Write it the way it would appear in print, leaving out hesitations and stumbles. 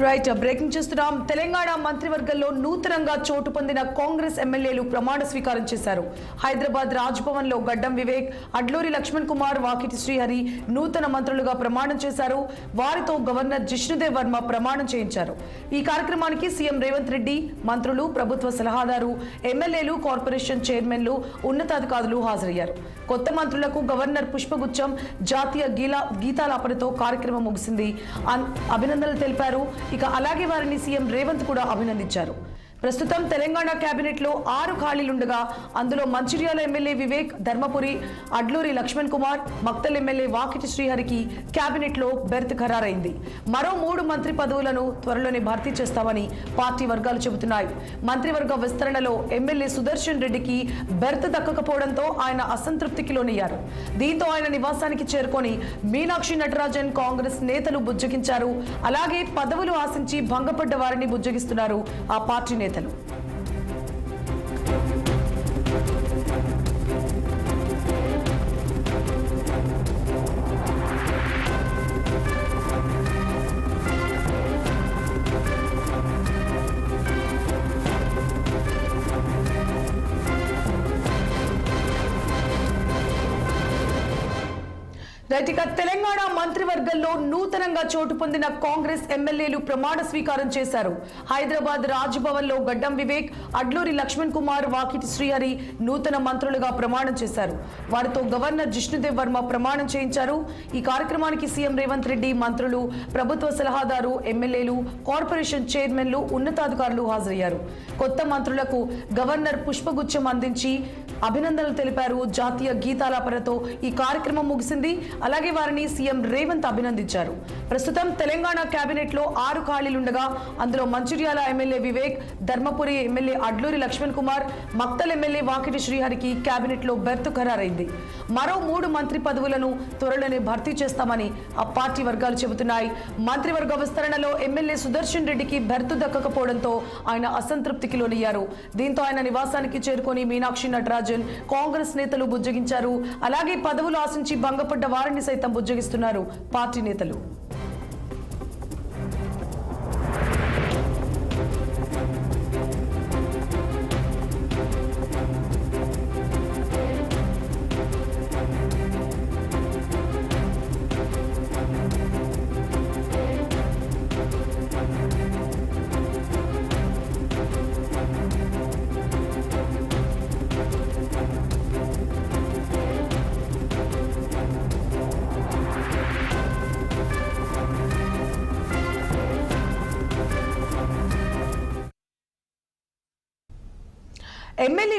Right breaking చేస్తున్నాం. తెలంగాణ మంత్రివర్గంలో నూతనంగా చోటు పొందిన కాంగ్రెస్ ఎమ్మెల్యేలు ప్రమాణ స్వీకారం చేశారు. హైదరాబాద్ రాజ్భవన్ లో గడ్డం వివేక్, అడ్లూరి లక్ష్మణ్ కుమార్, వాకిటి శ్రీహరి నూతన మంత్రులుగా ప్రమాణం చేశారు. వారితో గవర్నర్ జిష్ణుదేవ్ వర్మ ప్రమాణం చేయించారు. ఈ కార్యక్రమానికి సీఎం రేవంత్ రెడ్డి, మంత్రులు, ప్రభుత్వ సలహాదారు, ఎమ్మెల్యేలు, కార్పొరేషన్ చైర్మన్లు, ఉన్నతాధికారులు హాజరయ్యారు. కొత్త మంత్రులకు గవర్నర్ పుష్పగుచ్చం, జాతీయ గీతాలాపనతో కార్యక్రమం ముగిసింది. అభినందనలు తెలిపారు. ఇక అలాగే వారిని సీఎం రేవంత్ కూడా అభినందించారు. ప్రస్తుతం తెలంగాణ కేబినెట్ లో 6 ఖాళీలుండగా అందులో మంచిర్యాల ఎమ్మెల్యే వివేక్, ధర్మపురి, అడ్లూరి లక్ష్మణ్ కుమార్, మక్తల్ ఎమ్మెల్యే వాకిటి శ్రీహరికి కేబినెట్ లో బెర్త్ ఖరారైంది. మరో 3 మంత్రి పదవులను త్వరలోనే భర్తీ చేస్తామని పార్టీ వర్గాలు చెబుతున్నాయి. మంత్రివర్గ విస్తరణలో ఎమ్మెల్యే సుదర్శన్ రెడ్డికి బెర్త్ దక్కకపోవడంతో ఆయన అసంతృప్తికి లోనయ్యారు. దీంతో ఆయన నివాసానికి చేరుకొని మీనాక్షి నటరాజన్ కాంగ్రెస్ నేతలు బుజ్జగించారు. అలాగే పదవులు ఆశించి భంగపడ్డ వారిని బుజ్జగిస్తున్నారు ఆ పార్టీ నేతలు. తెలంగాణ మంత్రివర్గంలో నూతనంగా చోటు పొందిన కాంగ్రెస్ ఎమ్మెల్యేలు ప్రమాణ స్వీకారం చేశారు. హైదరాబాద్ రాజ్భవన్ లో గడ్డం వివేక్, అడ్లూరి లక్ష్మణ్ కుమార్, వాకిటి శ్రీహరి నూతన మంత్రులుగా ప్రమాణం చేశారు. వారితో గవర్నర్ జిష్ణుదేవ్ వర్మ ప్రమాణం చేయించారు. ఈ కార్యక్రమానికి సీఎం రేవంత్ రెడ్డి, మంత్రులు, ప్రభుత్వ సలహాదారు, ఎమ్మెల్యేలు, కార్పొరేషన్ చైర్మన్లు, ఉన్నతాధికారులు హాజరయ్యారు. కొత్త మంత్రులకు గవర్నర్ పుష్పగుచ్చం అందించి అభినందనలు తెలిపారు. జాతీయ గీతాలాపనతో ఈ కార్యక్రమం ముగిసింది. అలాగే వారిని సీఎం రేవంత్ అభినందించారు. ప్రస్తుతం తెలంగాణ కేబినెట్ లో 6 ఖాళీలుండగా అందులో Mancherial MLA Vivek, Dharmapuri MLA Adluri Laxman Kumar, Makthal MLA Vakiti శ్రీహరికి కేబినెట్ లో బెర్త్ ఖరారైంది. మరో 3 మంత్రి పదవులను త్వరలోనే భర్తీ చేస్తామని ఆ పార్టీ వర్గాలు చెబుతున్నాయి. మంత్రివర్గ విస్తరణలో ఎమ్మెల్యే సుదర్శన్ రెడ్డికి బెర్త్ దక్కకపోవడంతో ఆయన అసంతృప్తికి లోనయ్యారు. దీంతో ఆయన నివాసానికి చేరుకొని మీనాక్షి నటరాజన్ కాంగ్రెస్ నేతలు బుజ్జగించారు. అలాగే పదవులు ఆశించి భంగపడ్డ వారిని సైతం బుజ్జగిస్తున్నారు పార్టీ నేతలు. ఎమ్మెల్యే